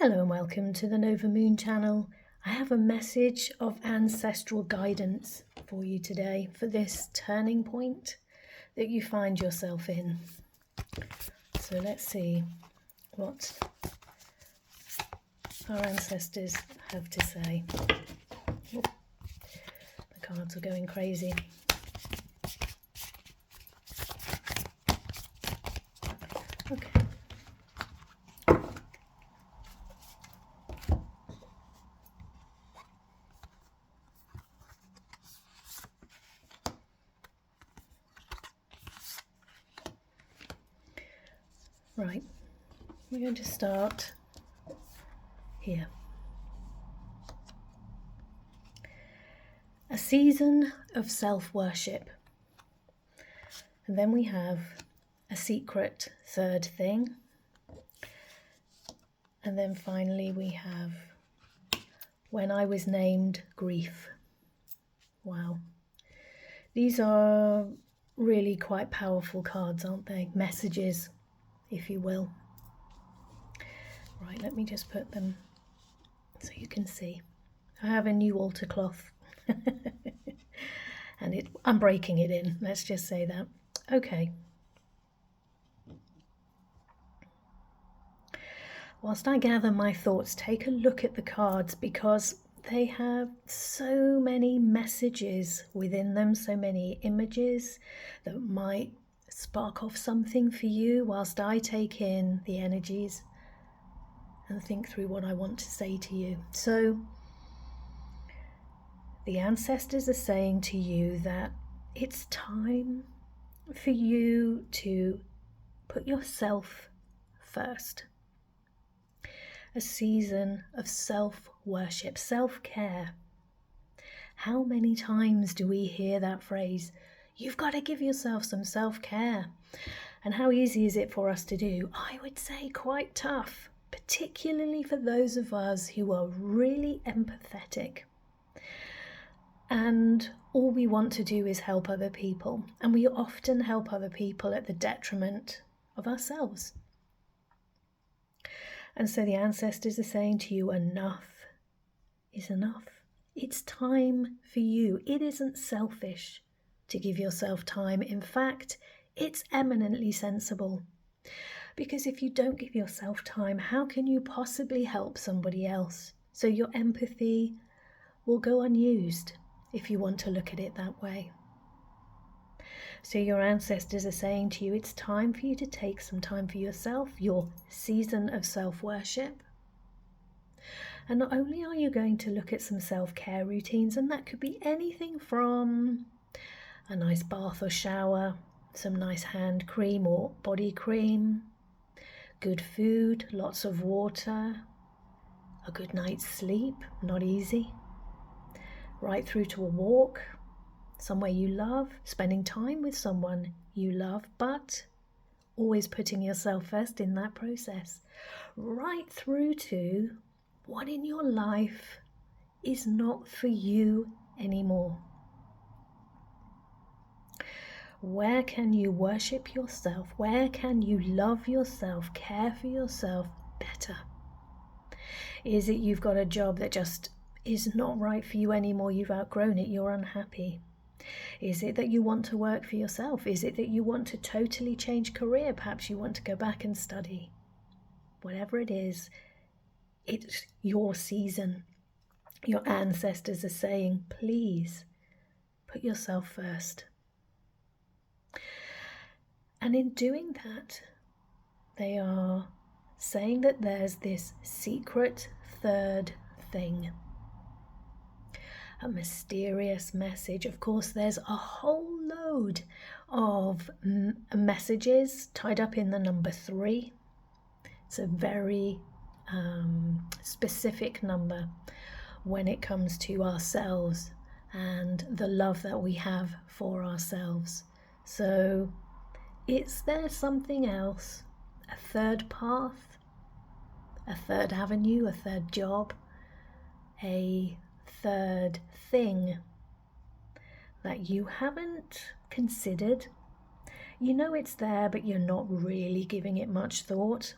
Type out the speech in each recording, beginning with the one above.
Hello and welcome to the Nova Moon channel. I have a message of ancestral guidance for you today for this turning point that you find yourself in. So let's see what our ancestors have to say. Oh, the cards are going crazy. Okay. Right, we're going to start here. A season of self-worship. And then we have a secret third thing. And then finally we have when I was named grief. Wow. These are really quite powerful cards, aren't they? Messages, if you will. Right, let me just put them so you can see. I have a new altar cloth and I'm breaking it in, let's just say that. Okay. Whilst I gather my thoughts, take a look at the cards because they have so many messages within them, so many images that might spark off something for you whilst I take in the energies and think through what I want to say to you. So the ancestors are saying to you that it's time for you to put yourself first. A season of self-worship, self-care. How many times do we hear that phrase? You've got to give yourself some self-care. And how easy is it for us to do? I would say quite tough, particularly for those of us who are really empathetic. And all we want to do is help other people. And we often help other people at the detriment of ourselves. And so the ancestors are saying to you, enough is enough. It's time for you. It isn't selfish to give yourself time. In fact, it's eminently sensible. Because if you don't give yourself time, how can you possibly help somebody else? So your empathy will go unused if you want to look at it that way. So your ancestors are saying to you, it's time for you to take some time for yourself, your season of self-worship. And not only are you going to look at some self-care routines, and that could be anything from a nice bath or shower, some nice hand cream or body cream, good food, lots of water, a good night's sleep, not easy, right through to a walk, somewhere you love, spending time with someone you love, but always putting yourself first in that process, right through to what in your life is not for you anymore. Where can you worship yourself? Where can you love yourself, care for yourself better? Is it you've got a job that just is not right for you anymore, you've outgrown it, you're unhappy? Is it that you want to work for yourself? Is it that you want to totally change career? Perhaps you want to go back and study. Whatever it is, it's your season. Your ancestors are saying, please put yourself first. And in doing that, they are saying that there's this secret third thing. A mysterious message. Of course, there's a whole load of messages tied up in the number 3. It's a very specific number when it comes to ourselves and the love that we have for ourselves. So, is there something else? A third path? A third avenue? A third job? A third thing that you haven't considered? You know it's there, but you're not really giving it much thought.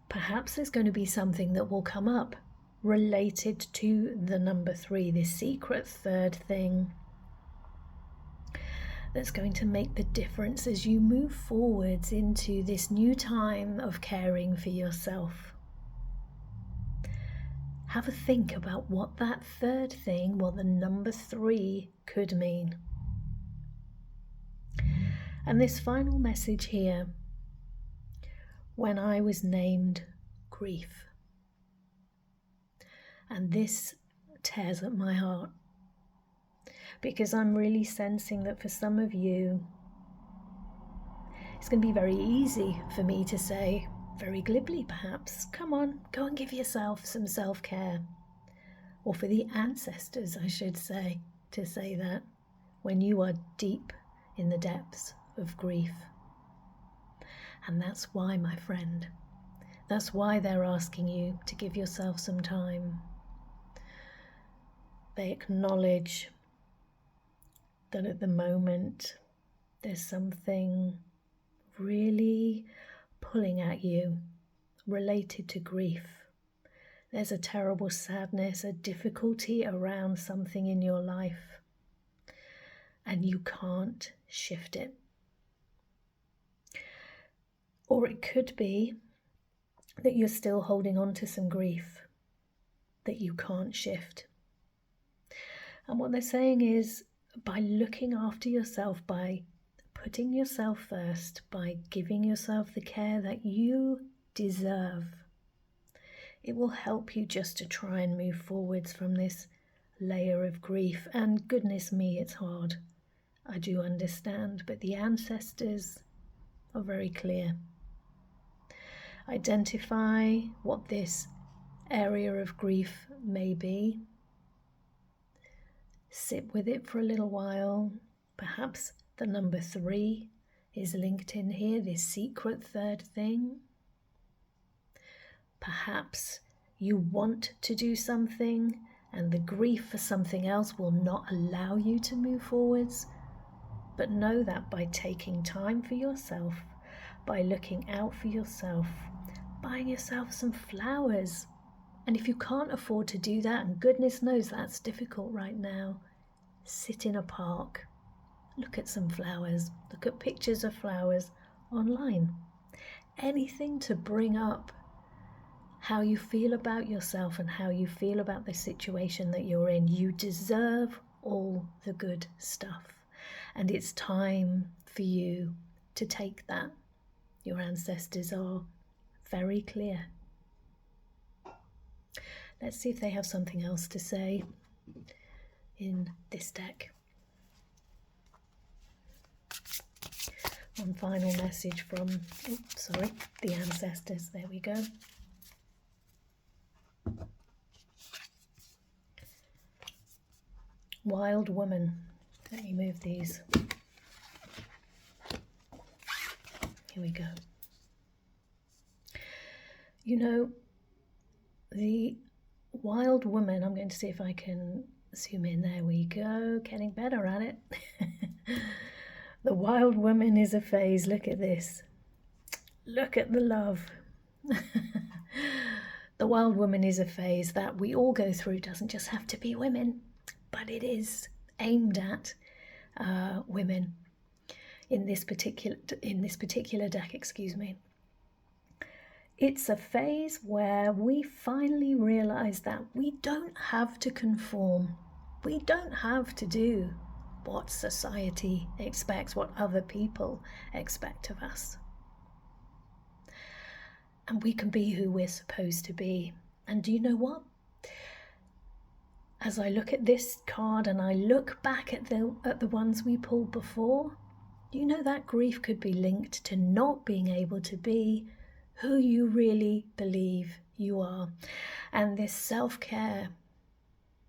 Perhaps there's going to be something that will come up related to the number 3, this secret third thing that's going to make the difference as you move forwards into this new time of caring for yourself. Have a think about what that third thing, what the number 3 could mean. And this final message here, when I was named grief. And this tears at my heart, because I'm really sensing that for some of you, it's going to be very easy for me to say, very glibly perhaps, come on, go and give yourself some self-care. Or for the ancestors, I should say, to say that when you are deep in the depths of grief. And that's why, my friend, that's why they're asking you to give yourself some time. They acknowledge that at the moment there's something really pulling at you related to grief. There's a terrible sadness, a difficulty around something in your life, and you can't shift it. Or it could be that you're still holding on to some grief that you can't shift. And what they're saying is, by looking after yourself, by putting yourself first, by giving yourself the care that you deserve, it will help you just to try and move forwards from this layer of grief. And goodness me, it's hard. I do understand, but the ancestors are very clear. Identify what this area of grief may be. Sit with it for a little while. Perhaps the number 3 is linked in here, this secret third thing. Perhaps you want to do something and the grief for something else will not allow you to move forwards. But know that by taking time for yourself, by looking out for yourself, buying yourself some flowers. And if you can't afford to do that, and goodness knows that's difficult right now, sit in a park, look at some flowers, look at pictures of flowers online. Anything to bring up how you feel about yourself and how you feel about the situation that you're in. You deserve all the good stuff. And it's time for you to take that. Your ancestors are very clear. Let's see if they have something else to say in this deck. One final message from, the ancestors. There we go. Wild woman. Let me move these. Here we go. You know, the wild woman, I'm going to see if I can zoom in. There we go. Getting better at it. The wild woman is a phase. Look at this. Look at the love. The wild woman is a phase that we all go through. It doesn't just have to be women, but it is aimed at women in this particular deck, excuse me. It's a phase where we finally realize that we don't have to conform. We don't have to do what society expects, what other people expect of us. And we can be who we're supposed to be. And do you know what? As I look at this card and I look back at the ones we pulled before, you know that grief could be linked to not being able to be who you really believe you are. And this self-care,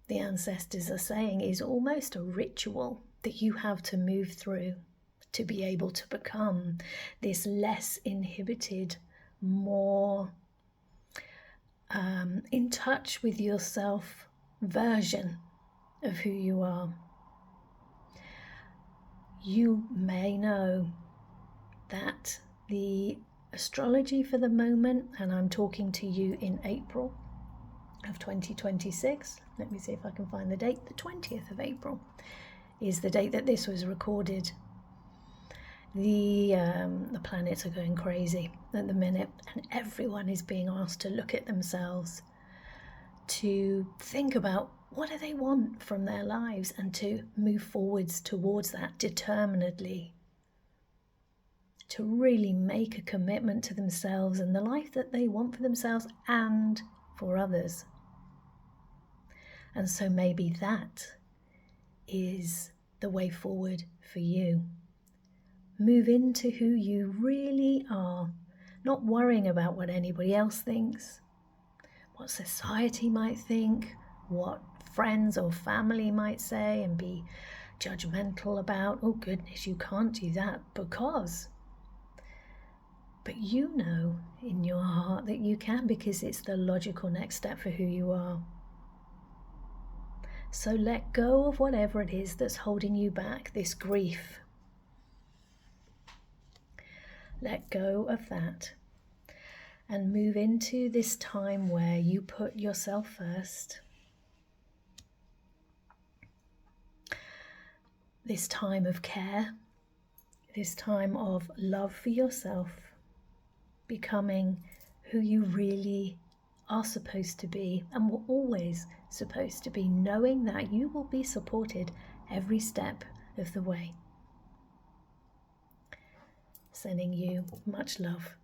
the ancestors are saying, is almost a ritual that you have to move through to be able to become this less inhibited, more in touch with yourself version of who you are. You may know that the astrology for the moment, and I'm talking to you in April of 2026. Let me see if I can find the date. The 20th of April is the date that this was recorded. The planets are going crazy at the minute, and everyone is being asked to look at themselves, to think about what do they want from their lives, and to move forwards towards that determinedly, to really make a commitment to themselves and the life that they want for themselves and for others. And so maybe that is the way forward for you. Move into who you really are, not worrying about what anybody else thinks, what society might think, what friends or family might say and be judgmental about. Oh goodness, you can't do that because. But you know in your heart that you can, because it's the logical next step for who you are. So let go of whatever it is that's holding you back, this grief. Let go of that and move into this time where you put yourself first. This time of care, this time of love for yourself, becoming who you really are supposed to be and were always supposed to be, knowing that you will be supported every step of the way. Sending you much love.